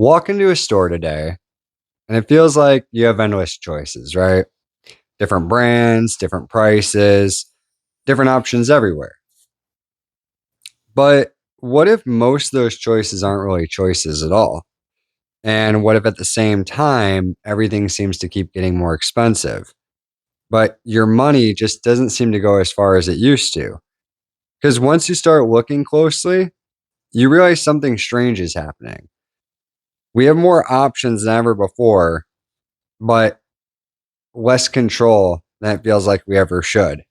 Walk into a store today and it feels like you have endless choices, right? Different brands, different prices, different options everywhere. But what if most of those choices aren't really choices at all? And what if at the same time, everything seems to keep getting more expensive, but your money just doesn't seem to go as far as it used to? Because once you start looking closely, you realize something strange is happening. We have more options than ever before, but less control than it feels like we ever should.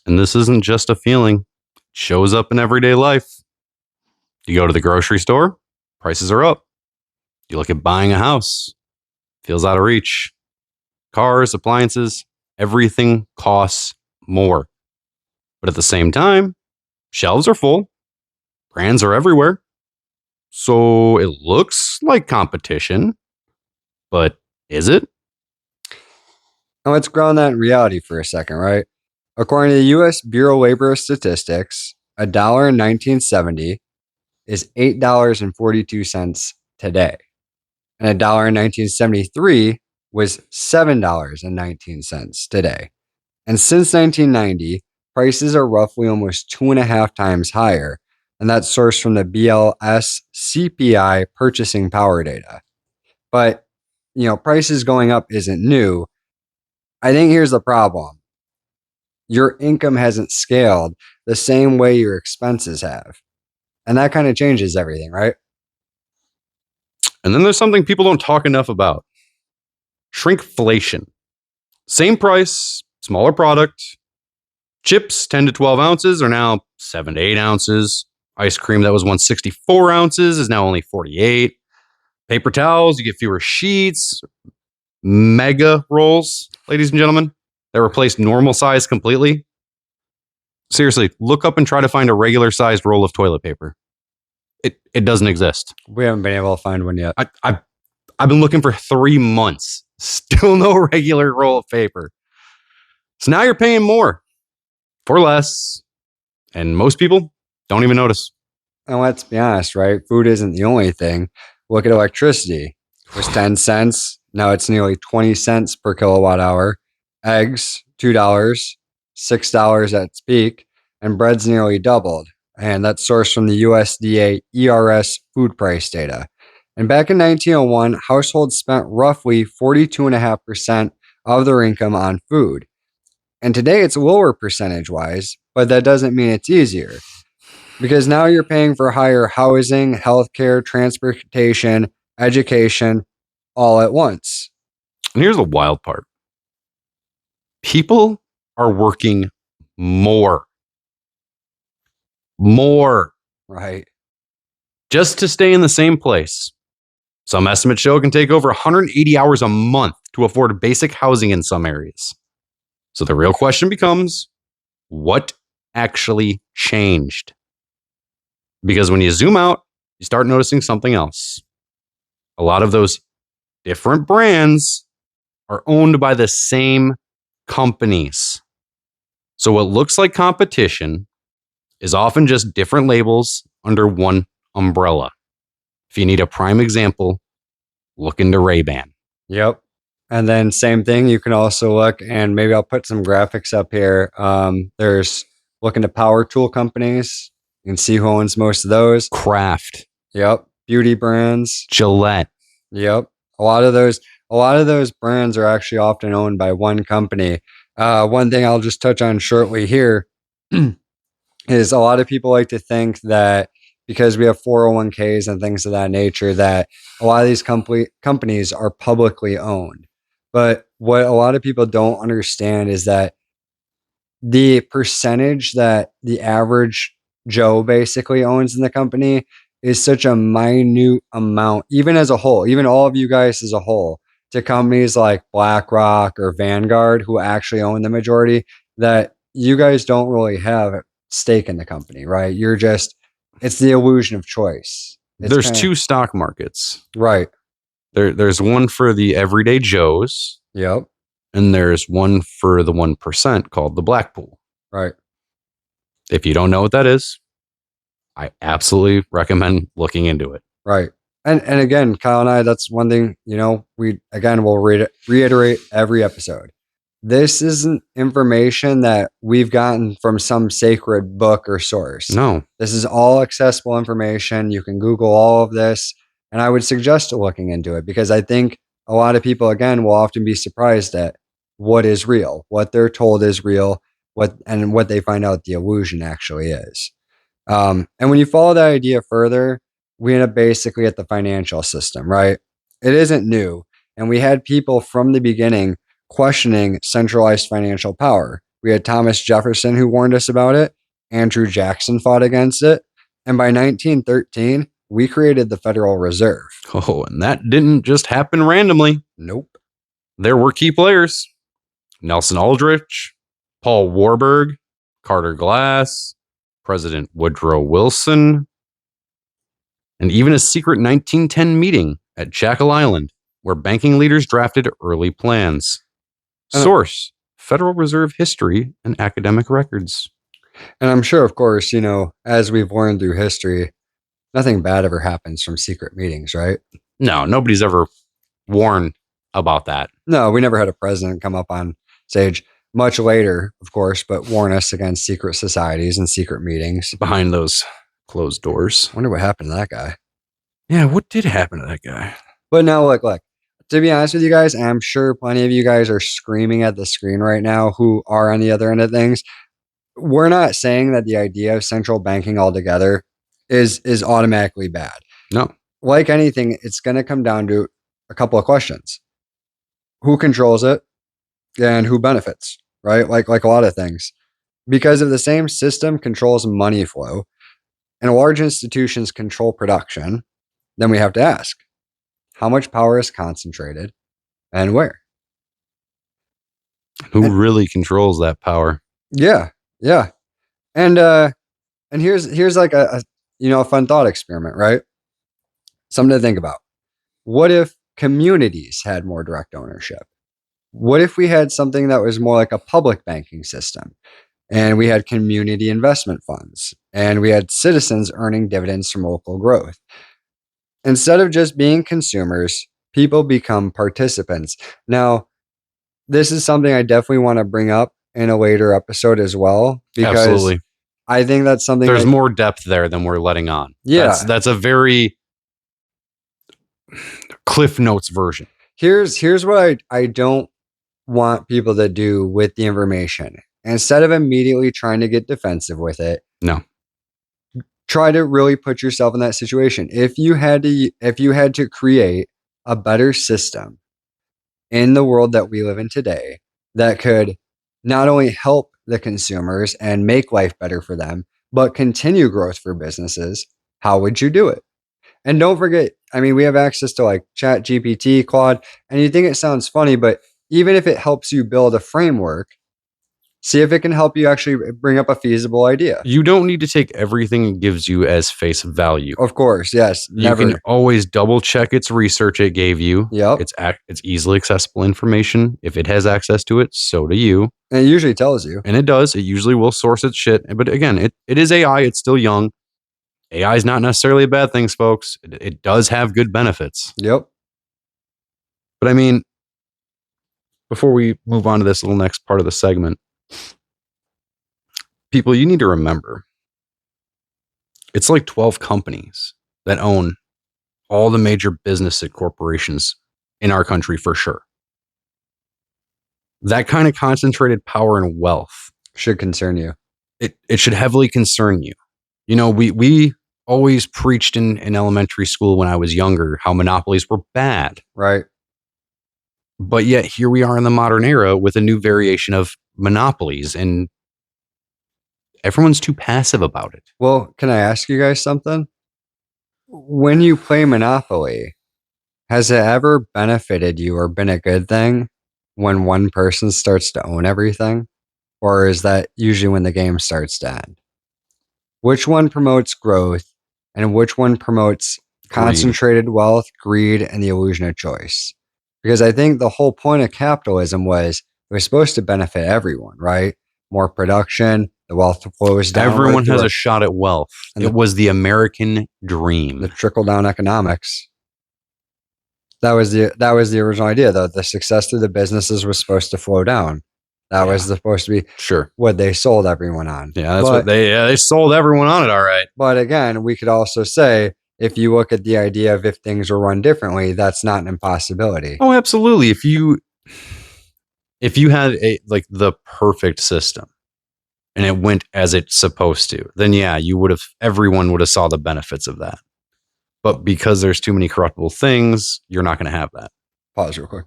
And this isn't just a feeling, it shows up in everyday life. You go to the grocery store, prices are up. You look at buying a house, feels out of reach. Cars, appliances, everything costs more. But at the same time, shelves are full, brands are everywhere. So it looks like competition, but is it? Now let's ground that in reality for a second, right? According to the US Bureau of Labor Statistics, a dollar in 1970 is $8.42 today. And a dollar in 1973 was $7.19 today. And since 1990, prices are roughly almost 2.5 times higher. And that's sourced from the BLS CPI purchasing power data. But, prices going up isn't new. I think here's the problem. Your income hasn't scaled the same way your expenses have. And that kind of changes everything, right? And then there's something people don't talk enough about: shrinkflation. Same price, smaller product. Chips, 10 to 12 ounces, are now 7 to 8 ounces. Ice cream that was once 64 ounces is now only 48. Paper towels, you get fewer sheets. Mega rolls, ladies and gentlemen, that replaced normal size completely. Seriously, look up and try to find a regular sized roll of toilet paper. It doesn't exist. We haven't been able to find one yet. I've been looking for 3 months. Still no regular roll of paper. So now you're paying more for less. And most people don't even notice. And let's be honest, right? Food isn't the only thing. Look at electricity. It was 10 cents. Now it's nearly 20 cents per kilowatt hour. Eggs, $2, $6 at its peak. And bread's nearly doubled. And that's sourced from the USDA ERS food price data. And back in 1901, households spent roughly 42.5% of their income on food. And today it's lower percentage-wise, but that doesn't mean it's easier. Because now you're paying for higher housing, healthcare, transportation, education, all at once. And here's the wild part. People are working more. Right. Just to stay in the same place. Some estimates show it can take over 180 hours a month to afford basic housing in some areas. So the real question becomes, what actually changed? Because when you zoom out, you start noticing something else. A lot of those different brands are owned by the same companies. So what looks like competition is often just different labels under one umbrella. If you need a prime example, look into Ray-Ban. Yep. And then same thing, you can also look, and maybe I'll put some graphics up here. There's looking to power tool companies. You can see who owns most of those. Kraft. Yep. Beauty brands. Gillette. Yep. A lot of those brands are actually often owned by one company. One thing I'll just touch on shortly here is a lot of people like to think that because we have 401ks and things of that nature, that a lot of these companies are publicly owned. But what a lot of people don't understand is that the percentage that the average Joe basically owns in the company is such a minute amount, even as a whole, even all of you guys as a whole, to companies like BlackRock or Vanguard, who actually own the majority, that you guys don't really have a stake in the company, right? It's the illusion of choice. There's 2 stock markets. Right. There's one for the everyday Joes. Yep. And there's one for the 1% called the Black Pool. Right. If you don't know what that is, I absolutely recommend looking into it. Right. And again, Kyle and I, that's one thing, we again will reiterate every episode. This isn't information that we've gotten from some sacred book or source. No. This is all accessible information. You can Google all of this. And I would suggest looking into it because I think a lot of people, again, will often be surprised at what is real, what they're told is real, what they find out the illusion actually is. And when you follow that idea further, we end up basically at the financial system, right? It isn't new. And we had people from the beginning questioning centralized financial power. We had Thomas Jefferson who warned us about it. Andrew Jackson fought against it. And by 1913, we created the Federal Reserve. Oh, and that didn't just happen randomly. Nope. There were key players. Nelson Aldrich, Paul Warburg, Carter Glass, President Woodrow Wilson, and even a secret 1910 meeting at Jekyll Island where banking leaders drafted early plans. Source, Federal Reserve history and academic records. And I'm sure, of course, as we've learned through history, nothing bad ever happens from secret meetings, right? No, nobody's ever warned about that. No, we never had a president come up on stage, much later, of course, but warn us against secret societies and secret meetings. Behind those closed doors. I wonder what happened to that guy. Yeah, what did happen to that guy? But now, look, to be honest with you guys, and I'm sure plenty of you guys are screaming at the screen right now who are on the other end of things. We're not saying that the idea of central banking altogether is automatically bad. No. Like anything, it's going to come down to a couple of questions. Who controls it and who benefits, right? Like a lot of things. Because if the same system controls money flow and large institutions control production, then we have to ask, how much power is concentrated and where? Who really controls that power? Yeah. And here's like a fun thought experiment, right? Something to think about. What if communities had more direct ownership? What if we had something that was more like a public banking system and we had community investment funds and we had citizens earning dividends from local growth? Instead of just being consumers, people become participants. Now, this is something I definitely want to bring up in a later episode as well, because Absolutely. I think that's something there's more depth there than we're letting on. Yeah. That's a very Cliff Notes version. Here's what I don't want people to do with the information. Instead of immediately trying to get defensive with it, no. Try to really put yourself in that situation. If you had to create a better system in the world that we live in today that could not only help the consumers and make life better for them, but continue growth for businesses, how would you do it? And don't forget, we have access to like Chat GPT, Claude, and you think it sounds funny, but even if it helps you build a framework, see if it can help you actually bring up a feasible idea. You don't need to take everything it gives you as face value. Of course, yes. Never. You can always double check its research it gave you. Yep. It's easily accessible information. If it has access to it, so do you. And it usually tells you. And it does. It usually will source its shit. But again, it is AI. It's still young. AI is not necessarily a bad thing, folks. It does have good benefits. Yep. But before we move on to this little next part of the segment, people, you need to remember, it's like 12 companies that own all the major business corporations in our country for sure. That kind of concentrated power and wealth should concern you. It should heavily concern you. We always preached in elementary school when I was younger how monopolies were bad. Right. But yet here we are in the modern era with a new variation of monopolies, and everyone's too passive about it. Well, can I ask you guys something? When you play Monopoly, has it ever benefited you or been a good thing when one person starts to own everything? Or is that usually when the game starts to end? Which one promotes growth and which one promotes concentrated wealth, greed, and the illusion of choice? Because I think the whole point of capitalism was it was supposed to benefit everyone, right? More production, the wealth flows down. Everyone has a shot at wealth. It was the American dream. The trickle-down economics. That was the original idea, though. The success through the businesses was supposed to flow down. That was supposed to be Sure. what they sold everyone on. Yeah, that's what they sold everyone on it. All right. But again, we could also say, if you look at the idea of if things were run differently, that's not an impossibility. Oh, absolutely. If you had the perfect system and it went as it's supposed to, then yeah, everyone would have saw the benefits of that. But because there's too many corruptible things, you're not going to have that. Pause real quick.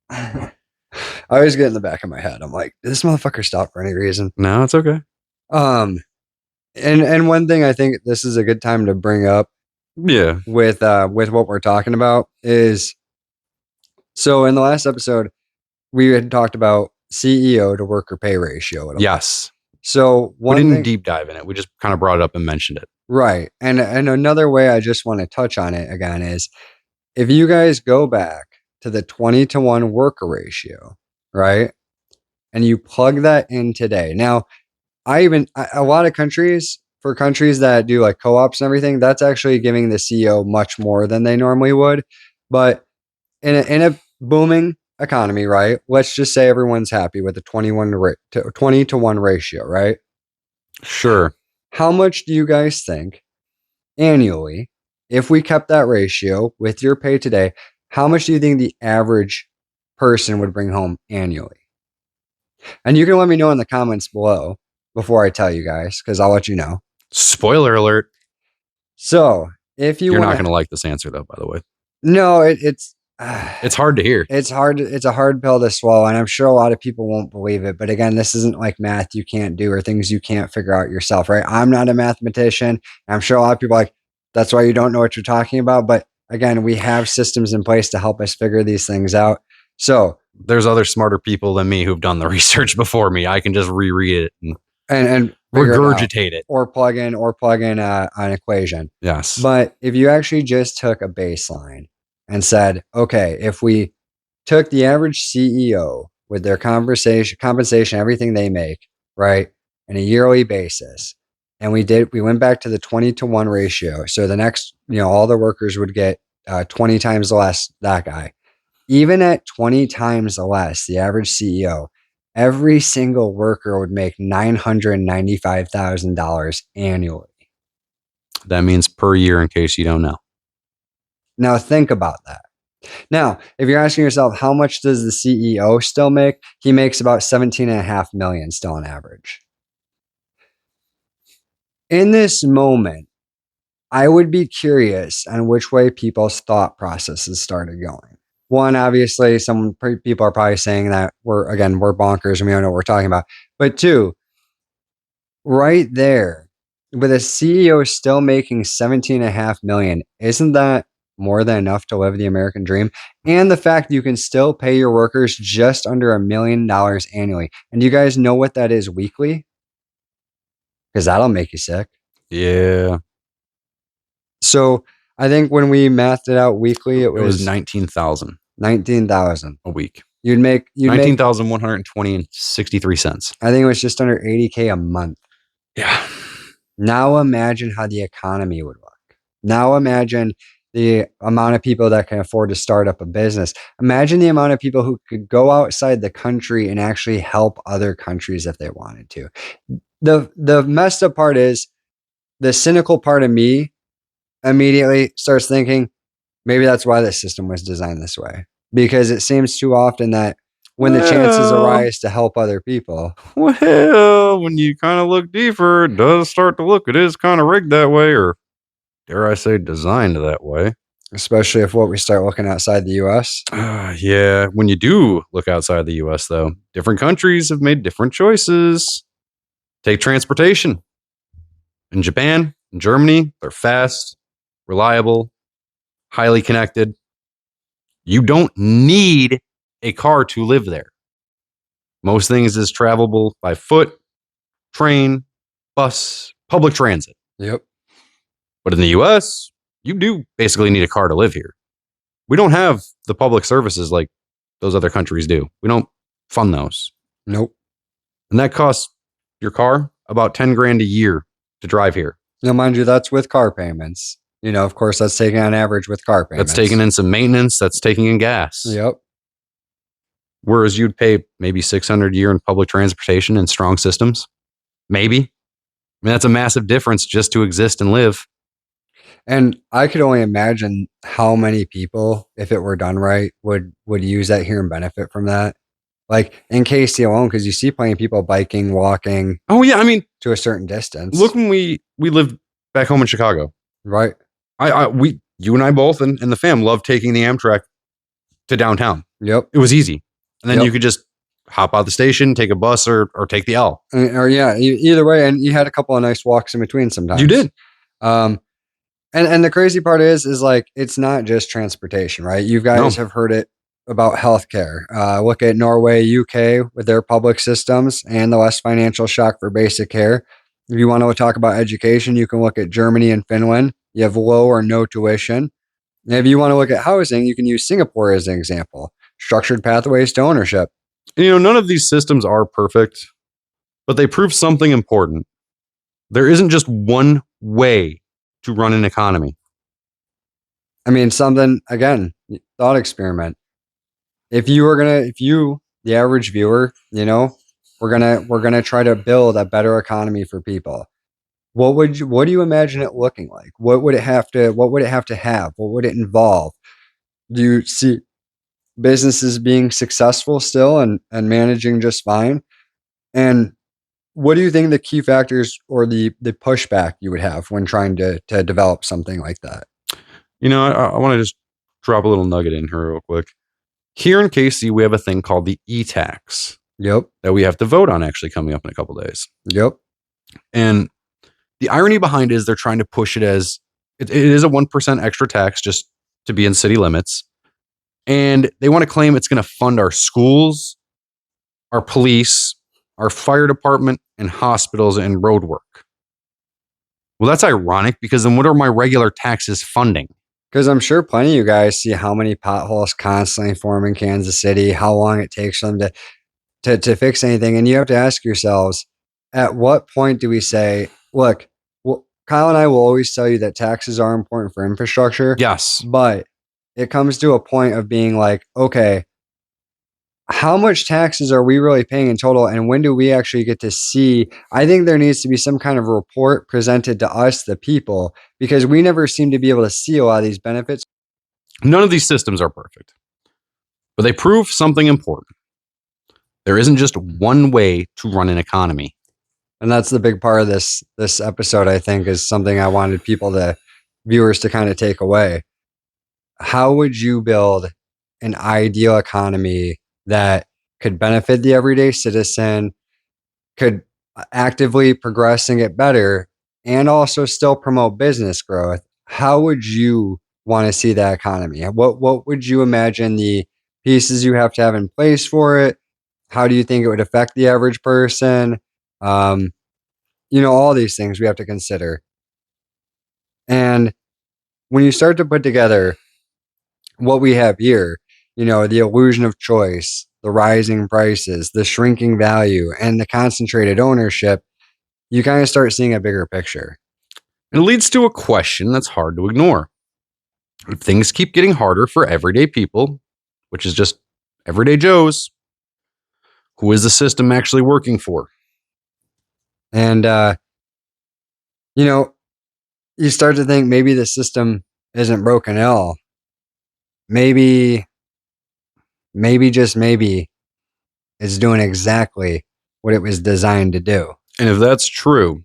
I always get in the back of my head. I'm like, did this motherfucker stop for any reason? No, it's okay. And one thing I think this is a good time to bring up, yeah, with what we're talking about is, so in the last episode, we had talked about CEO to worker pay ratio. Yes. So we didn't deep dive in it. We just kind of brought it up and mentioned it. Right. And another way I just want to touch on it again is, if you guys go back to the 20-to-1 worker ratio, right? And you plug that in today. Now, a lot of countries, for countries that do like co-ops and everything, that's actually giving the CEO much more than they normally would. But in a booming economy, right? Let's just say everyone's happy with the 20-to-1 ratio, right? Sure. How much do you guys think annually, if we kept that ratio with your pay today, how much do you think the average person would bring home annually? And you can let me know in the comments below before I tell you guys, because I'll let you know. Spoiler alert. So if you're not going to like this answer, though, by the way. No, it's hard to hear. It's a hard pill to swallow, and I'm sure a lot of people won't believe it. But again, this isn't like math you can't do or things you can't figure out yourself, right? I'm not a mathematician. I'm sure a lot of people are like, that's why you don't know what you're talking about. But again, we have systems in place to help us figure these things out. So there's other smarter people than me who've done the research before me. I can just reread it and regurgitate it or plug in an equation. Yes. But if you actually just took a baseline and said, okay, if we took the average CEO with their compensation, everything they make, right, on a yearly basis, and we went back to the 20-to-1 ratio. So the next, all the workers would get 20 times less that guy. Even at 20 times less, the average CEO, every single worker would make $995,000 annually. That means per year, in case you don't know. Now think about that. Now, if you're asking yourself, how much does the CEO still make? He makes about 17.5 million still on average. In this moment, I would be curious on which way people's thought processes started going. One, obviously, some people are probably saying that we're bonkers and we don't know what we're talking about. But two, right there, with a CEO still making 17.5 million, isn't that more than enough to live the American dream? And the fact that you can still pay your workers just under $1 million annually. And do you guys know what that is weekly? Because that'll make you sick. Yeah. So I think when we mathed it out weekly, it was 19,000. 19,000 a week. You'd make 19,120 and 63 cents. I think it was just under 80K a month. Yeah. Now imagine how the economy would look. Now imagine the amount of people that can afford to start up a business. Imagine the amount of people who could go outside the country and actually help other countries if they wanted to. The messed up part is, the cynical part of me immediately starts thinking, maybe that's why this system was designed this way. Because it seems too often that when the chances arise to help other people. Well, when you kind of look deeper, it does start to look, it is kind of rigged that way, or dare I say designed that way. Especially if we start looking outside the U.S. Yeah, when you do look outside the U.S., though, different countries have made different choices. Take transportation. In Japan, in Germany, they're fast, reliable, highly connected. You don't need a car to live there. Most things is travelable by foot, train, bus, public transit. Yep. But in the US, you do basically need a car to live here. We don't have the public services like those other countries do. We don't fund those. Nope. And that costs your car about 10 grand a year to drive here. Mind you, that's with car payments. Of course, that's taking on average with car payments. That's taking in some maintenance. That's taking in gas. Yep. Whereas you'd pay maybe $600 a year in public transportation and strong systems. Maybe. I mean, that's a massive difference just to exist and live. And I could only imagine how many people, if it were done right, would use that here and benefit from that. Like in KC alone, because you see plenty of people biking, walking. Oh yeah, I mean, to a certain distance. Look, when we lived back home in Chicago, right? You and I both and the fam loved taking the Amtrak to downtown. Yep, it was easy, and then you could just hop out the station, take a bus, or take the L. Or yeah, either way, and you had a couple of nice walks in between sometimes. You did. And the crazy part is like it's not just transportation, right? You guys have heard it about healthcare. Look at Norway, UK with their public systems and the less financial shock for basic care. If you want to talk about education, you can look at Germany and Finland. You have low or no tuition. And if you want to look at housing, you can use Singapore as an example. Structured pathways to ownership. None of these systems are perfect, but they prove something important. There isn't just one way to run an economy. I mean, something, again, thought experiment. If you, the average viewer, we're gonna try to build a better economy for people. What do you imagine it looking like? What would it have to have? What would it involve? Do you see businesses being successful still and managing just fine? And what do you think the key factors or the pushback you would have when trying to develop something like that? I want to just drop a little nugget in here real quick. Here in KC, we have a thing called the e-tax. Yep. That we have to vote on actually coming up in a couple of days. Yep. And the irony behind it is they're trying to push it as it is a 1% extra tax just to be in city limits. And they want to claim it's going to fund our schools, our police, our fire department, and hospitals and road work. Well, that's ironic because then what are my regular taxes funding? Because I'm sure plenty of you guys see how many potholes constantly form in Kansas City, how long it takes them to fix anything. And you have to ask yourselves, at what point do we say, look, Kyle and I will always tell you that taxes are important for infrastructure. Yes. But it comes to a point of being like, okay, how much taxes are we really paying in total? And when do we actually get to see? I think there needs to be some kind of report presented to us, the people, because we never seem to be able to see a lot of these benefits. None of these systems are perfect, but they prove something important. There isn't just one way to run an economy. And that's the big part of this episode, I think, is something I wanted viewers to kind of take away. How would you build an ideal economy that could benefit the everyday citizen, could actively progress and get better, and also still promote business growth? How would you want to see that economy? What would you imagine the pieces you have to have in place for it? How do you think it would affect the average person? All these things we have to consider. And when you start to put together what we have here, the illusion of choice, the rising prices, the shrinking value, and the concentrated ownership, you kind of start seeing a bigger picture. It leads to a question that's hard to ignore. If things keep getting harder for everyday people, which is just everyday Joes, who is the system actually working for? And, you start to think maybe the system isn't broken at all. Maybe just maybe it's doing exactly what it was designed to do. And if that's true,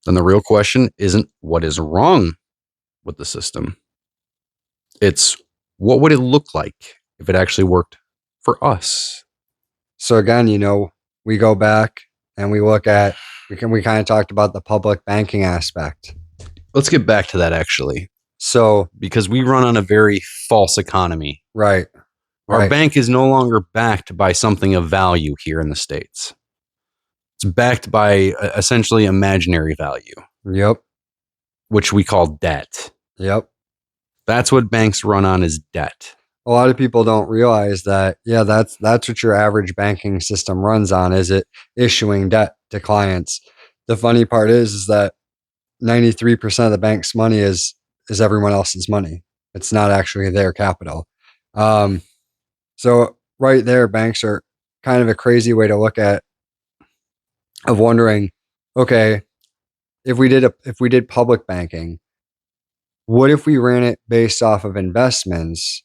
then the real question isn't what is wrong with the system. It's what would it look like if it actually worked for us? So again, we go back and we look at, we kind of talked about the public banking aspect. Let's get back to that actually. So, because we run on a very false economy. Right. Our bank is no longer backed by something of value here in the States. It's backed by essentially imaginary value. Yep. Which we call debt. Yep. That's what banks run on, is debt. A lot of people don't realize that, that's what your average banking system runs on, is it issuing debt to clients. the funny part is that 93% of the bank's money is everyone else's money. It's not actually their capital. So right there, banks are kind of a crazy way to look at of wondering, okay, if we did public banking, what if we ran it based off of investments,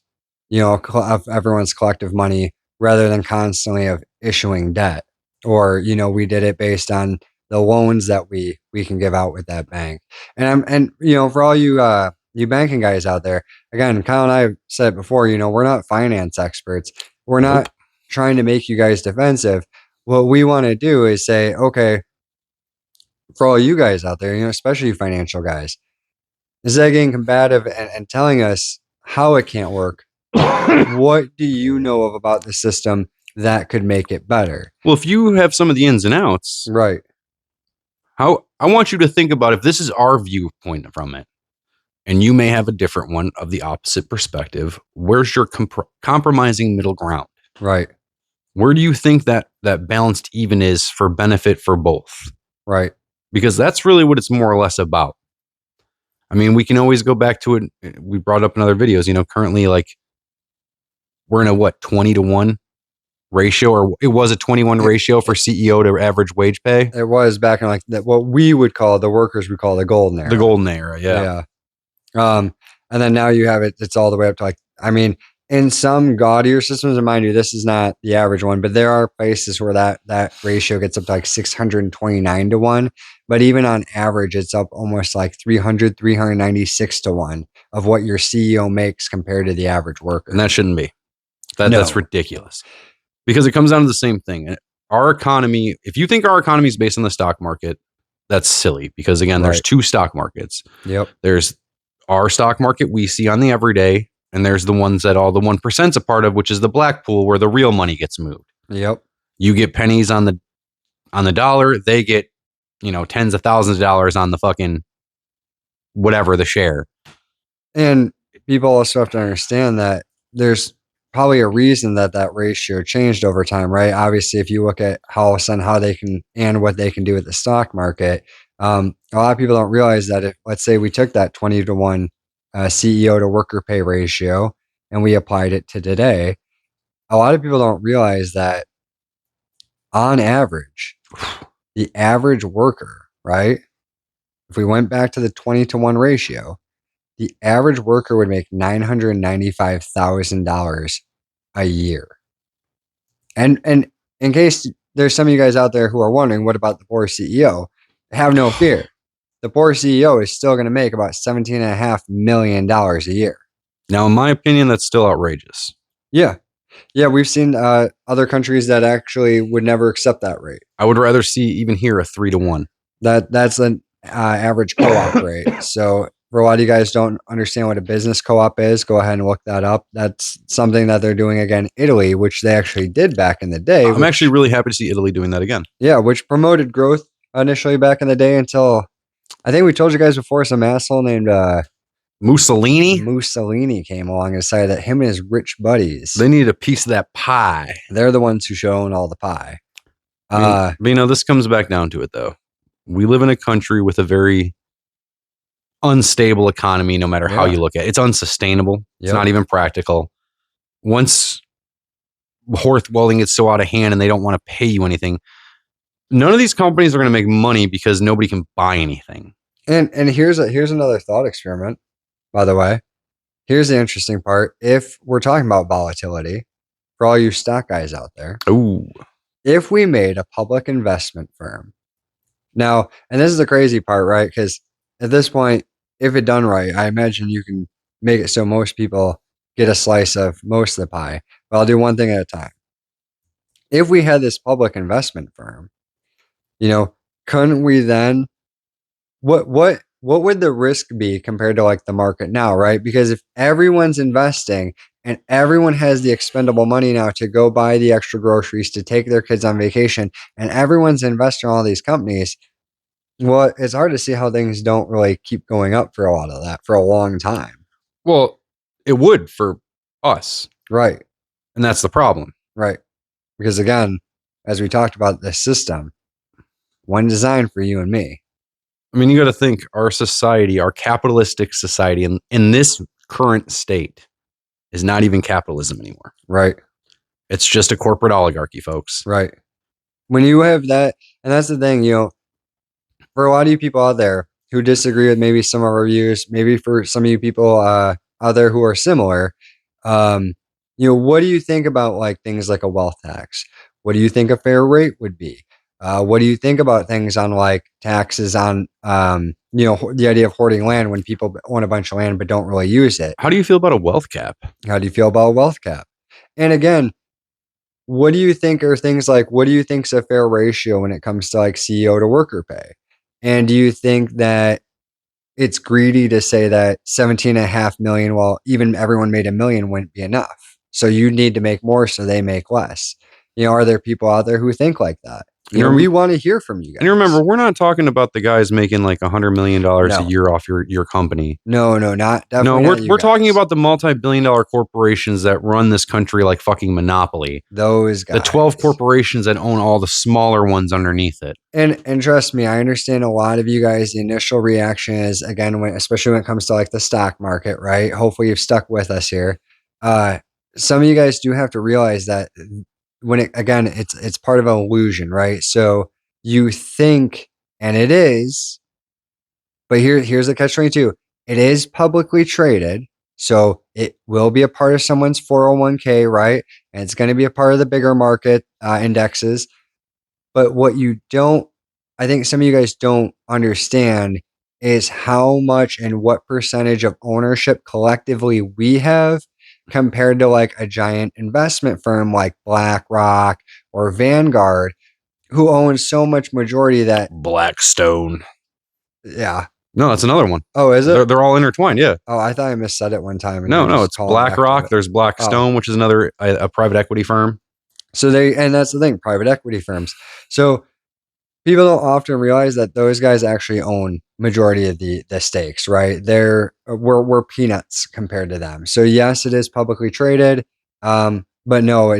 of everyone's collective money rather than constantly of issuing debt? Or, we did it based on the loans that we can give out with that bank. And for all you banking guys out there, again, Kyle and I have said it before, we're not finance experts. We're Nope. not trying to make you guys defensive. What we want to do is say, okay, for all you guys out there, especially you financial guys, instead of getting combative and telling us how it can't work, what do you know of about the system that could make it better? Well, if you have some of the ins and outs, Right. how I want you to think about if this is our viewpoint from it, and you may have a different one of the opposite perspective. Where's your compromising middle ground? Right. Where do you think that balanced even is for benefit for both? Right. Because that's really what it's more or less about. I mean, we can always go back to it. We brought up in other videos, currently like we're in a 20-to-1 ratio, or it was a 21 ratio for CEO to average wage pay. It was back in like what we would call, the workers would call, the golden era. The golden era, yeah. And then now you have it's all the way up to in some gaudier systems, and mind you, this is not the average one, but there are places where that ratio gets up to like 629 to 1. But even on average, it's up almost like 396 to 1 of what your CEO makes compared to the average worker. And that shouldn't be. That's ridiculous. Because it comes down to the same thing. Our economy, if you think our economy is based on the stock market, that's silly. Because again, there's two stock markets. Yep. There's our stock market we see on the everyday, and there's the ones that all the 1%'s a part of, which is the black pool where the real money gets moved. Yep. You get pennies on the dollar, they get, tens of thousands of dollars on the fucking whatever, the share. And people also have to understand that there's probably a reason that ratio changed over time, right? Obviously, if you look at how they can and what they can do with the stock market, a lot of people don't realize that if, let's say, we took that 20-to-1 CEO to worker pay ratio and we applied it to today, a lot of people don't realize that on average, the average worker, right? If we went back to the 20-to-1 ratio, the average worker would make $995,000 a year. And in case there's some of you guys out there who are wondering, what about the poor CEO? Have no fear. The poor CEO is still going to make about $17.5 million a year. Now, in my opinion, that's still outrageous. Yeah. Yeah, we've seen other countries that actually would never accept that rate. I would rather see even here a 3-to-1. That's an average co-op rate. So for a lot of you guys don't understand what a business co-op is, go ahead and look that up. That's something that they're doing again in Italy, which they actually did back in the day. I'm actually really happy to see Italy doing that again. Yeah, which promoted growth initially back in the day until, I think we told you guys before, some asshole named Mussolini came along and decided that him and his rich buddies, they needed a piece of that pie. They're the ones who should own all the pie. But this comes back down to it, though. We live in a country with a very unstable economy, no matter how you look at it. It's unsustainable. It's not even practical. Once horse welding gets so out of hand and they don't want to pay you anything, none of these companies are going to make money because nobody can buy anything. And here's another thought experiment, by the way. Here's the interesting part. If we're talking about volatility, for all you stock guys out there, if we made a public investment firm, now, and this is the crazy part, right? Because at this point, if it done right, I imagine you can make it so most people get a slice of most of the pie. But I'll do one thing at a time. If we had this public investment firm, couldn't we then, what would the risk be compared to like the market now, right? Because if everyone's investing and everyone has the expendable money now to go buy the extra groceries, to take their kids on vacation, and everyone's investing in all these companies, well, it's hard to see how things don't really keep going up for a lot of that for a long time. Well, it would for us. Right. And that's the problem. Right. Because again, as we talked about, the system, one design for you and me. I mean, you got to think our society, our capitalistic society in this current state is not even capitalism anymore. Right. It's just a corporate oligarchy, folks. Right. When you have that, and that's the thing, for a lot of you people out there who disagree with maybe some of our views, maybe for some of you people out there who are similar, um, what do you think about like things like a wealth tax? What do you think a fair rate would be? What do you think about things on like taxes on, the idea of hoarding land when people own a bunch of land but don't really use it? How do you feel about a wealth cap? How do you feel about a wealth cap? And again, what do you think are things like what do you think's a fair ratio when it comes to like CEO to worker pay? And do you think that it's greedy to say that 17.5 million, well, even everyone made a million wouldn't be enough. So you need to make more so they make less. Are there people out there who think like that? We want to hear from you guys. And you remember, we're not talking about the guys making like $100 million a year off your company. No, not definitely. No, we're talking about the multi-billion-dollar corporations that run this country like fucking Monopoly. Those guys. The 12 corporations that own all the smaller ones underneath it. And trust me, I understand a lot of you guys, the initial reaction is, again, especially when it comes to like the stock market, right? Hopefully you've stuck with us here. Some of you guys do have to realize that it's part of an illusion, right? So you think, and it is, but here's the catch-22. It is publicly traded, so it will be a part of someone's 401k, right? And it's going to be a part of the bigger market indexes. But what I think some of you guys don't understand is how much and what percentage of ownership collectively we have compared to like a giant investment firm like BlackRock or Vanguard, who owns so much majority that Blackstone. Yeah. No, that's another one. Oh, is it? They're all intertwined. Yeah. Oh, I thought I missaid it one time. No, it's BlackRock. There's Blackstone, which is another a private equity firm. So and that's the thing, private equity firms. So people don't often realize that those guys actually own majority of the stakes, right? We're peanuts compared to them. So yes, it is publicly traded, but no,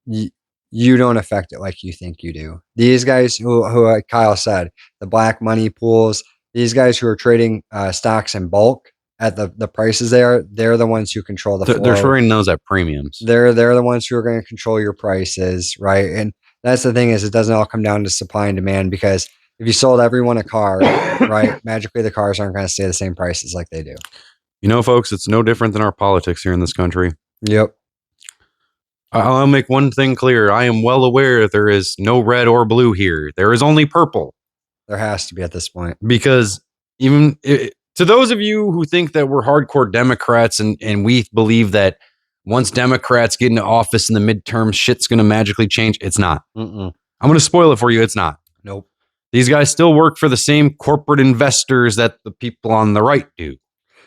you don't affect it like you think you do. These guys who Kyle said, the black money pools, these guys who are trading stocks in bulk at the prices they're the ones who control the flow. They're trading those at premiums. They're the ones who are going to control your prices, right? And that's the thing, is it doesn't all come down to supply and demand, because if you sold everyone a car, right, magically the cars aren't going to stay the same prices like they do. Folks, it's no different than our politics here in this country. Yep. I'll make one thing clear. I am well aware there is no red or blue here. There is only purple. There has to be at this point. Because to those of you who think that we're hardcore Democrats and we believe that once Democrats get into office in the midterms, shit's going to magically change, it's not. Mm-mm. I'm going to spoil it for you. It's not. Nope. These guys still work for the same corporate investors that the people on the right do.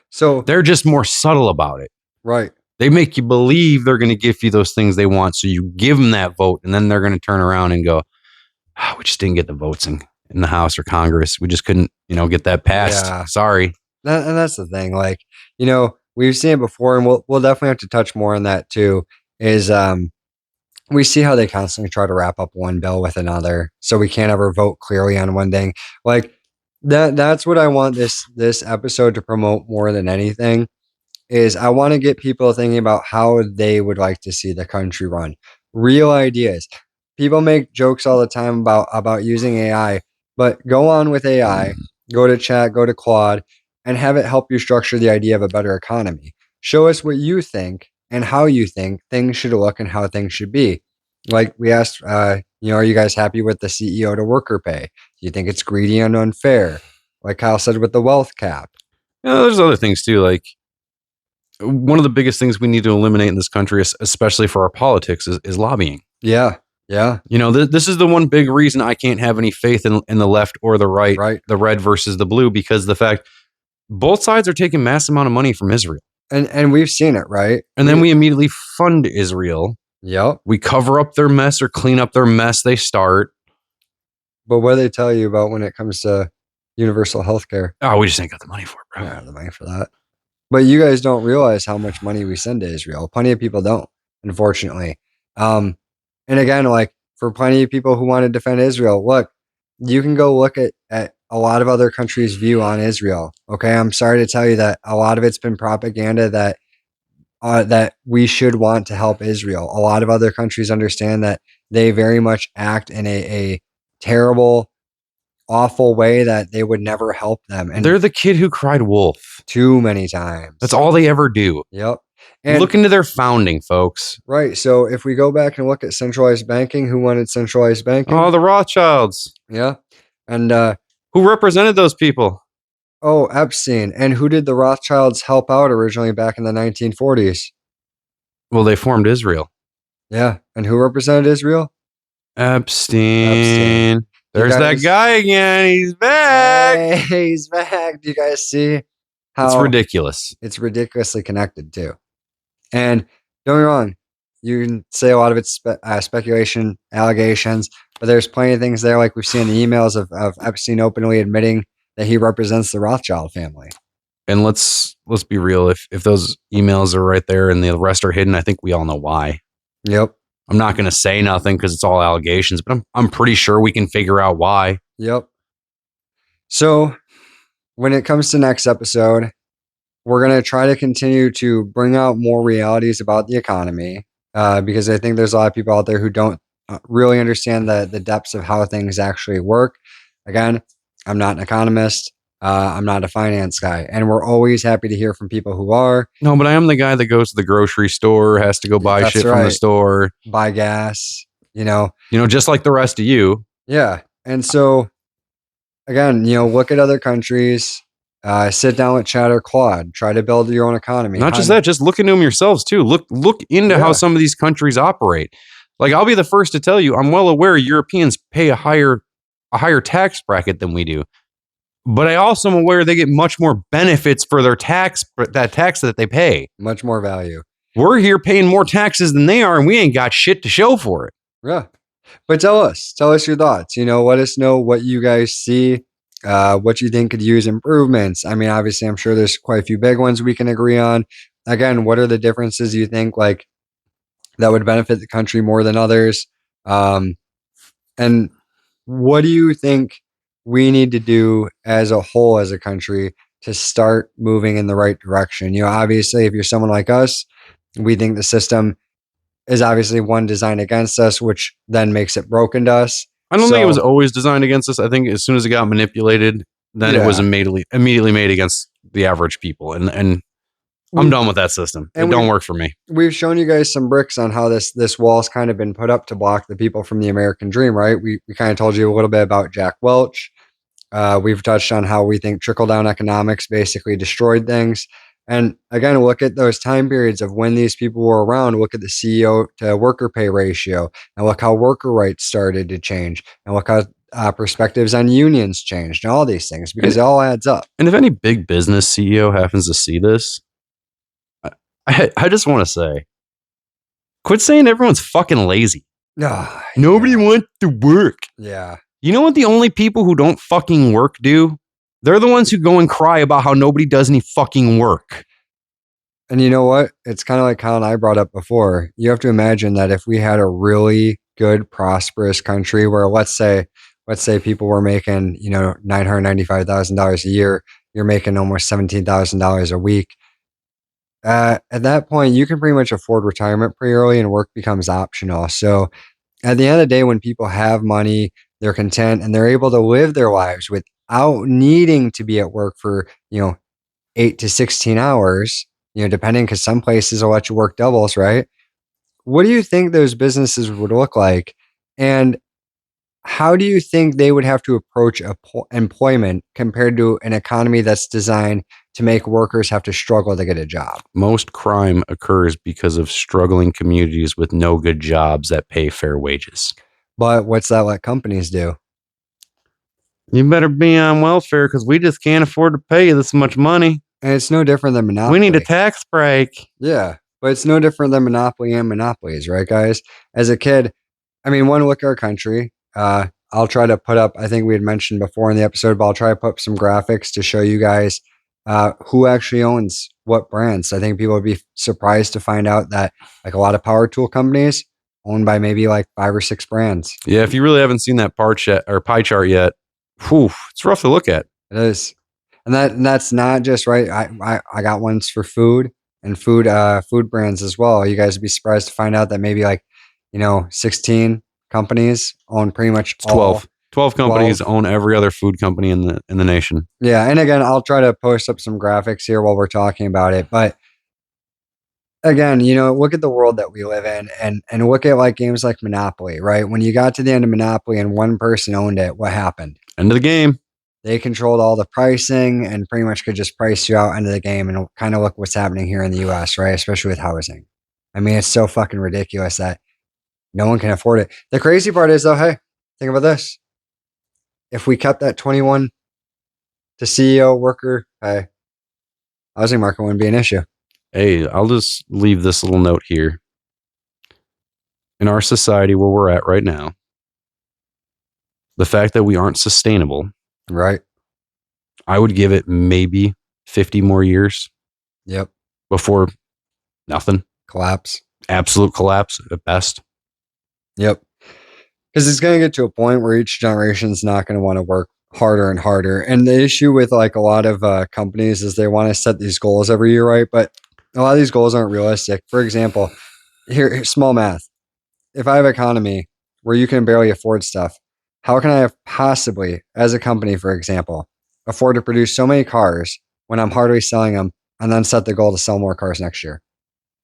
So they're just more subtle about it. Right. They make you believe they're going to give you those things they want. So you give them that vote, and then they're going to turn around and go, we just didn't get the votes in the House or Congress. We just couldn't, get that passed. Yeah. Sorry. And that's the thing. Like, we've seen it before, and we'll definitely have to touch more on that too, is we see how they constantly try to wrap up one bill with another. So we can't ever vote clearly on one thing. Like that's what I want this episode to promote more than anything, is I want to get people thinking about how they would like to see the country run. Real ideas. People make jokes all the time about using AI, but go on with AI, go to chat, go to Claude, and have it help you structure the idea of a better economy. Show us what you think and how you think things should look and how things should be. Like we asked, are you guys happy with the CEO to worker pay? Do you think it's greedy and unfair? Like Kyle said with the wealth cap. There's other things too. Like one of the biggest things we need to eliminate in this country, especially for our politics, is lobbying. Yeah. Yeah. This is the one big reason I can't have any faith in the left or the right, the red versus the blue, because the fact both sides are taking mass amount of money from Israel. And we've seen it, right? And then we immediately fund Israel. Yep. We cover up their mess or clean up their mess they start. But what do they tell you about when it comes to universal health care? Oh, we just ain't got the money for it, bro. We don't have the money for that. But you guys don't realize how much money we send to Israel. Plenty of people don't, unfortunately. And again, like for plenty of people who want to defend Israel, look, you can go look at a lot of other countries' view on Israel. Okay, I'm sorry to tell you that a lot of it's been propaganda that we should want to help Israel. A lot of other countries understand that they very much act in a terrible, awful way that they would never help them, and They're the kid who cried wolf. too many times. That's all they ever do. Yep. And Look into their founding, folks. right, so if we go back and look at centralized banking, who wanted centralized banking? Oh, the Rothschilds. Yeah. And Who represented those people? oh, Epstein. And who did the Rothschilds help out originally back in the 1940s? Well, they formed Israel. Yeah. And who represented Israel? Epstein. There's that guys- guy again. He's back. Hey, he's back. Do you guys see how It's ridiculous. it's ridiculously connected too? And don't get me wrong, you can say a lot of it's speculation, allegations, but there's plenty of things there, like we've seen the emails of Epstein openly admitting that he represents the Rothschild family. And let's be real. If those emails are right there and the rest are hidden, I think we all know why. Yep. I'm not going to say nothing because it's all allegations, but I'm pretty sure we can figure out why. Yep. So when it comes to next episode, we're going to try to continue to bring out more realities about the economy because I think there's a lot of people out there who don't really understand the depths of how things actually work. Again, I'm not an economist. I'm not a finance guy. And we're always happy to hear from people who are. No, but I am the guy that goes to the grocery store, has to go buy That's shit from the right. store. Buy gas, you know. Just like the rest of you. Yeah. And so, again, look at other countries. Sit down with Chad or Claude. Try to build your own economy. Not just that, just look into them yourselves too. Look into how some of these countries operate. Like, I'll be the first to tell you, I'm well aware Europeans pay a higher tax bracket than we do. But I also am aware they get much more benefits for their tax that they pay. Much more value. We're here paying more taxes than they are, and we ain't got shit to show for it. Yeah. But tell us your thoughts. Let us know what you guys see, what you think could use improvements. I mean, obviously, I'm sure there's quite a few big ones we can agree on. Again, what are the differences you think like that would benefit the country more than others? And what do you think we need to do as a whole, as a country, to start moving in the right direction? Obviously, if you're someone like us, we think the system is obviously one designed against us, which then makes it broken to us. I don't think it was always designed against us. I think as soon as it got manipulated, then it was immediately made against the average people. And I'm done with that system. It don't work for me. We've shown you guys some bricks on how this wall's kind of been put up to block the people from the American dream, right? We kind of told you a little bit about Jack Welch. We've touched on how we think trickle-down economics basically destroyed things. And again, look at those time periods of when these people were around. Look at the CEO to worker pay ratio, and look how worker rights started to change, and look how perspectives on unions changed, and all these things, because it all adds up. And if any big business CEO happens to see this, I just want to say, quit saying everyone's fucking lazy. Nobody wants to work. Yeah. You know what the only people who don't fucking work do? They're the ones who go and cry about how nobody does any fucking work. And you know what? It's kind of like Kyle and I brought up before. You have to imagine that if we had a really good, prosperous country where let's say people were making, $995,000 a year, you're making almost $17,000 a week. At that point, you can pretty much afford retirement pretty early and work becomes optional. So at the end of the day, when people have money, they're content and they're able to live their lives without needing to be at work for, 8 to 16 hours, depending, because some places will let you work doubles, right? What do you think those businesses would look like? And how do you think they would have to approach employment compared to an economy that's designed to make workers have to struggle to get a job? Most crime occurs because of struggling communities with no good jobs that pay fair wages. But what's that let companies do? You better be on welfare because we just can't afford to pay you this much money. And it's no different than monopoly. We need a tax break. Yeah, but it's no different than monopoly and monopolies, right, guys? As a kid, I mean, one, look at our country. I'll try to put up, I think we had mentioned before in the episode, but I'll try to put up some graphics to show you guys who actually owns what brands. I think people would be surprised to find out that like a lot of power tool companies, owned by maybe like 5 or 6 brands. Yeah, if you really haven't seen that pie chart yet, it's rough to look at. It is. And that's not just right. I got ones for food and food brands as well. You guys would be surprised to find out that maybe like, 16 companies own pretty much It's 12. 12 companies 12. own every other food company in the nation. Yeah, and again, I'll try to post up some graphics here while we're talking about it. But again, look at the world that we live in and look at like games like Monopoly, right? When you got to the end of Monopoly and one person owned it, what happened? End of the game. They controlled all the pricing and pretty much could just price you out into the game. And kind of look what's happening here in the US, right? Especially with housing. I mean, it's so fucking ridiculous that no one can afford it. The crazy part is though, hey, think about this. If we kept that 21 to CEO worker, hey, housing market wouldn't be an issue. Hey, I'll just leave this little note here. In our society where we're at right now, the fact that we aren't sustainable, Right. I would give it maybe 50 more years. Yep. Before nothing. Collapse. Absolute collapse at best. Yep. Because it's going to get to a point where each generation is not going to want to work harder and harder. And the issue with like a lot of companies is they want to set these goals every year, right? But a lot of these goals aren't realistic. For example, here's small math. If I have an economy where you can barely afford stuff, how can I possibly, as a company, for example, afford to produce so many cars when I'm hardly selling them and then set the goal to sell more cars next year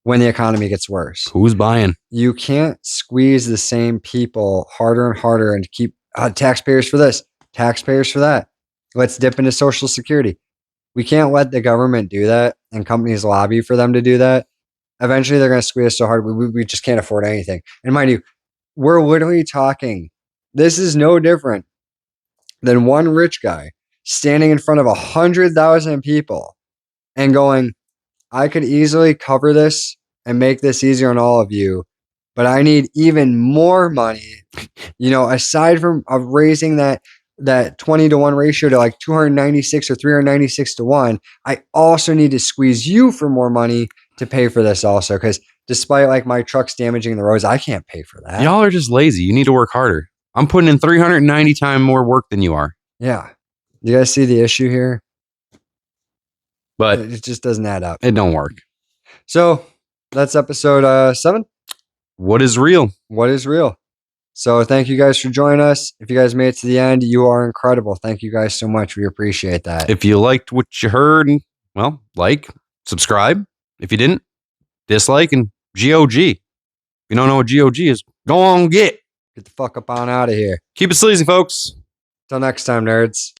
when the economy gets worse? Who's buying? You can't squeeze the same people harder and harder and keep taxpayers for this, taxpayers for that. Let's dip into Social Security. We can't let the government do that and companies lobby for them to do that. Eventually, they're going to squeeze us so hard, we just can't afford anything. And mind you, we're literally talking, this is no different than one rich guy standing in front of 100,000 people and going, I could easily cover this and make this easier on all of you, but I need even more money. Aside from raising that 20-to-1 ratio to like 296 or 396 to 1, I also need to squeeze you for more money to pay for this also. Because despite like my trucks damaging the roads, I can't pay for that. Y'all are just lazy. You need to work harder. I'm putting in 390 times more work than you are. Yeah. You guys see the issue here? But it just doesn't add up. It don't work. So that's episode 7. What is real? What is real? So thank you guys for joining us. If you guys made it to the end, you are incredible. Thank you guys so much. We appreciate that. If you liked what you heard, well, subscribe. If you didn't, dislike and GOG. If you don't know what GOG is, go on, get the fuck up on out of here. Keep it sleazy, folks. Till next time, nerds.